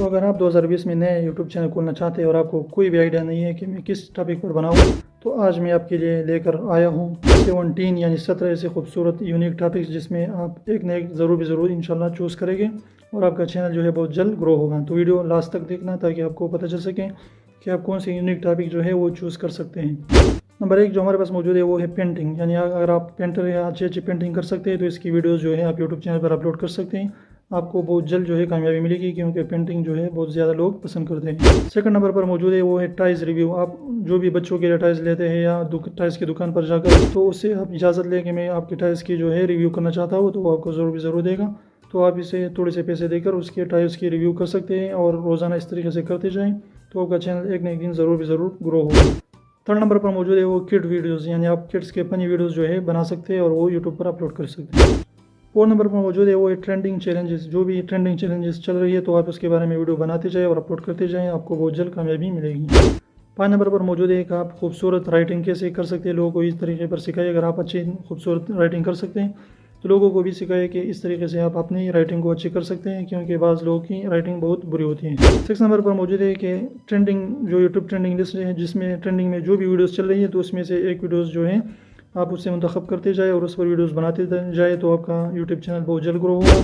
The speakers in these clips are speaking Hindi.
तो अगर आप 2020 में नए यूट्यूब चैनल खोलना चाहते हैं और आपको कोई भी आइडिया नहीं है कि मैं किस टॉपिक पर बनाऊँ, तो आज मैं आपके लिए लेकर आया हूँ 17 यानी 17 ऐसे खूबसूरत यूनिक टॉपिक्स जिसमें आप एक न एक ज़रूर इंशाल्लाह चूज़ करेंगे और आपका चैनल जो है बहुत जल्द ग्रो होगा। तो वीडियो लास्ट तक देखना ताकि आपको पता चल सके कि आप कौन सी यूनिक टॉपिक जो है वो चूज़ कर सकते हैं। नंबर 1 जो हमारे पास मौजूद है वो है पेंटिंग, यानी अगर आप पेंटर या अच्छी पेंटिंग कर सकते हैं तो इसकी वीडियोस जो है आप यूट्यूब चैनल पर अपलोड कर सकते हैं। आपको बहुत जल्द जो है कामयाबी मिलेगी क्योंकि पेंटिंग जो है बहुत ज़्यादा लोग पसंद करते हैं। सेकंड नंबर पर मौजूद है वो है टाइज़ रिव्यू। आप जो भी बच्चों के लिए टाइज़ लेते हैं या टाइज़ की दुकान पर जाकर तो उससे आप इजाज़त लें कि मैं आपकी टाइज़ की जो है रिव्यू करना चाहता हूँ, तो वो आपको ज़रूर देगा। तो आप इसे थोड़े से पैसे देकर उसके टाइल्स की रिव्यू कर सकते हैं और रोज़ाना इस तरीके से करते जाएं तो आपका चैनल एक न एक दिन ज़रूर ग्रो होगा। थर्ड नंबर पर मौजूद है वो किड वीडियोस, यानी आप किड्स के फनी वीडियोस जो है बना सकते हैं और वो यूट्यूब पर अपलोड कर सकते हैं। फोर्थ नंबर पर मौजूद है वो है ट्रेंडिंग चैलेंजेस। जो भी ट्रेंडिंग चैलेंजेस चल रही है तो आप उसके बारे में वीडियो बनाते जाएँ और अपलोड करते जाएँ, आपको बहुत जल्द कामयाबी मिलेगी। 5 नंबर पर मौजूद है कि आप खूबसूरत राइटिंग कैसे कर सकते हैं, लोगों को इस तरीके पर सिखाइए। अगर आप अच्छी खूबसूरत राइटिंग कर सकते हैं तो लोगों को भी सिखाइए कि इस तरीके से आप अपनी राइटिंग को अच्छी कर सकते हैं, क्योंकि बाज़ लोगों की राइटिंग बहुत बुरी होती है। 6 नंबर पर मौजूद है कि ट्रेंडिंग जो यूट्यूब ट्रेंडिंग लिस्ट है जिसमें ट्रेंडिंग में जो भी वीडियोस चल रही है तो उसमें से एक वीडियोस जो है आप उससे मुंतखब करते जाए और उस पर वीडियोस बनाते जाए तो आपका यूट्यूब चैनल बहुत जल्द ग्रो होगा,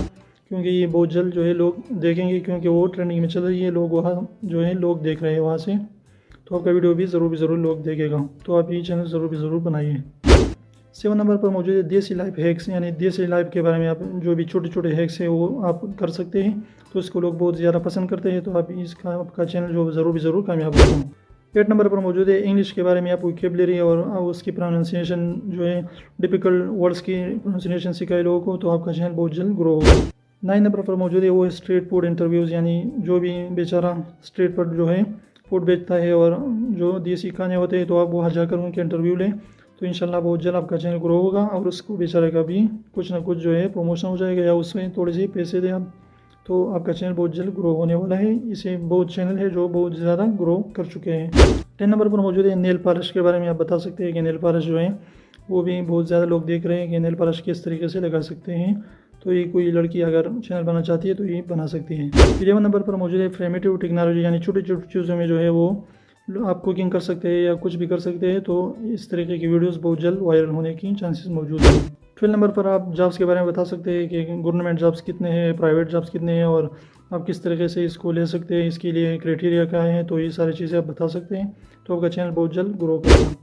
क्योंकि ये बहुत जल्द जो है लोग देखेंगे, क्योंकि वो ट्रेंडिंग में चल रही है, लोग वहाँ जो है लोग देख रहे हैं वहाँ से, तो आपका वीडियो भी ज़रूर लोग देखेगा। तो आप ये चैनल ज़रूर बनाइए। 7 नंबर पर मौजूद है देसी लाइफ हैक्स, यानी देसी लाइफ के बारे में आप जो भी छोटे हैक्स हैं वो आप कर सकते हैं, तो इसको लोग बहुत ज़्यादा पसंद करते हैं, तो आप इसका आपका चैनल जो ज़रूर कामयाब होगा। 8 नंबर पर मौजूद है इंग्लिश के बारे में आप वोकैबुलरी और उसकी प्रोनाउंसिएशन जो है डिफ़िकल्ट वर्ड्स की प्रोनाउंसिएशन सिखाए लोगों को, तो आपका चैनल बहुत जल्द ग्रो होगा। 9 नंबर पर मौजूद है वो है स्ट्रीट फूड इंटरव्यूज़, यानी जो भी बेचारा स्ट्रीट पर जो है फूड बेचता है और जो देसी खाने होते हैं तो आप वहाँ जाकर उनके इंटरव्यू लें, तो इंशाल्लाह बहुत जल्द आपका चैनल ग्रो होगा और उसको बेचारे का भी कुछ ना कुछ जो है प्रमोशन हो जाएगा या उसमें थोड़े से पैसे दें आप, तो आपका चैनल बहुत जल्द ग्रो होने वाला है। इसे बहुत चैनल है जो बहुत ज़्यादा ग्रो कर चुके हैं। 10 नंबर पर मौजूद है नेल पॉलिश के बारे में। आप बता सकते हैं कि नेल पॉलिश जो है वो भी बहुत ज़्यादा लोग देख रहे हैं कि नेल पॉलिश किस तरीके से लगा सकते हैं, तो ये कोई लड़की अगर चैनल बनाना चाहती है तो ये बना सकती है। 11 नंबर पर मौजूद है प्रिमिटिव टेक्नोलॉजी, यानी छोटी चीज़ों में जो है वो आप कुकिंग कर सकते हैं या कुछ भी कर सकते हैं, तो इस तरीके की वीडियोस बहुत जल्द वायरल होने की चांसेस मौजूद हैं। 12 नंबर पर आप जॉब्स के बारे में बता सकते हैं कि गवर्नमेंट जॉब्स कितने हैं, प्राइवेट जॉब्स कितने हैं और आप किस तरीके से इसको ले सकते हैं, इसके लिए क्राइटेरिया क्या है, तो ये सारी चीज़ें आप बता सकते हैं, तो आपका चैनल बहुत जल्द ग्रो करेगा।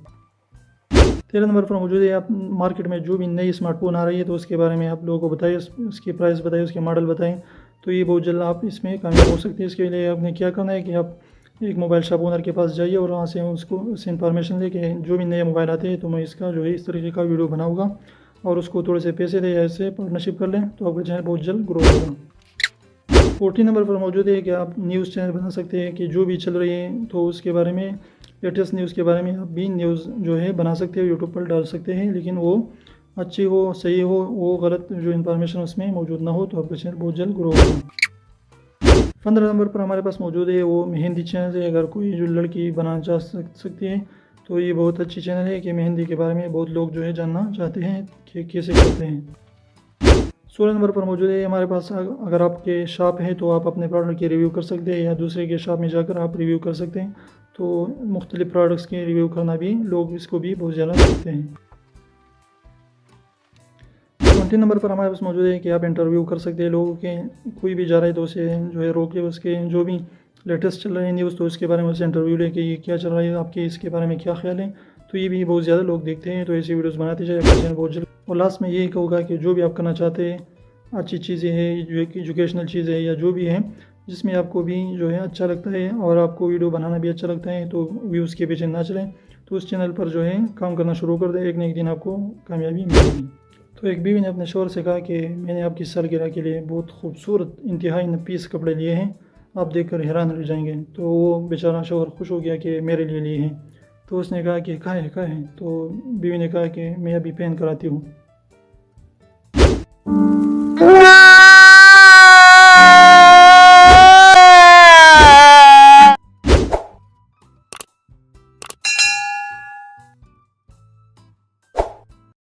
13 नंबर पर मौजूद है आप मार्केट में जो भी नई स्मार्टफोन आ रही है तो उसके बारे में आप लोगों को बताइए, उसकी प्राइस बताइए, उसके मॉडल बताएं, तो ये बहुत जल्द आप इसमें कामयाब हो सकते हैं। इसके लिए आपने क्या करना है कि आप एक मोबाइल शॉप ओनर के पास जाइए और वहाँ से उससे इन्फॉर्मेशन लेके जो भी नए मोबाइल आते हैं तो मैं इसका जो है इस तरीके का वीडियो बनाऊँगा और उसको थोड़े से पैसे दे या ऐसे पार्टनरशिप कर लें, तो आपका चैनल बहुत जल्द ग्रो होगा। 14 नंबर पर मौजूद है कि आप न्यूज़ चैनल बना सकते हैं कि जो भी चल रही है तो उसके बारे में, लेटेस्ट न्यूज़ के बारे में आप भी न्यूज़ जो है बना सकते हैं, यूट्यूब पर डाल सकते हैं, लेकिन वो अच्छी हो, सही हो, वो गलत जो इन्फॉर्मेशन उसमें मौजूद ना हो, तो आपका चैनल बहुत जल्द ग्रो होगा। 15 नंबर पर हमारे पास मौजूद है वो मेहंदी चैनल है। अगर कोई जो लड़की बनाना चाह सकती है तो ये बहुत अच्छी चैनल है कि मेहंदी के बारे में बहुत लोग जो है जानना चाहते हैं कि कैसे करते हैं। 16 नंबर पर मौजूद है हमारे पास अगर आपके शॉप है तो आप अपने प्रोडक्ट की रिव्यू कर सकते हैं या दूसरे के शॉप में जाकर आप रिव्यू कर सकते हैं, तो मुख्तलिफ प्रोडक्ट्स के रिव्यू करना भी लोग इसको भी बहुत ज़्यादा देखते हैं। 20 नंबर पर हमारे पास मौजूद है कि आप इंटरव्यू कर सकते हैं लोगों के, कोई भी जा रहा है तो उसे जो है रोक के उसके जो भी लेटेस्ट चल रहे हैं न्यूज़ तो उसके बारे में उससे इंटरव्यू लेके ये क्या चल रहा है, आपके इसके बारे में क्या ख्याल है, तो ये भी बहुत ज़्यादा लोग देखते हैं, तो ऐसी वीडियोस बनाते जाए आपका चैनल बहुत जल्द। और लास्ट में यही कहूँगा कि जो भी आप करना चाहते हैं, अच्छी चीज़ें हैं, जो एजुकेशनल चीज़ें हैं या जो भी है जिसमें आपको भी जो है अच्छा लगता है और आपको वीडियो बनाना भी अच्छा लगता है, तो व्यूज़ के पीछे ना चलें, तो उस चैनल पर जो है काम करना शुरू कर दें, एक न एक दिन आपको कामयाबी मिलेगी। तो एक बीवी ने अपने शोहर से कहा कि मैंने आपकी सालगिरह के लिए बहुत खूबसूरत इंतहाई नफीस कपड़े लिए हैं, आप देखकर हैरान रह जाएंगे। तो वो बेचारा शोहर खुश हो गया कि मेरे लिए लिए हैं, तो उसने कहा कि कहाँ है, तो बीवी ने कहा कि मैं अभी पहन कर आती हूँ।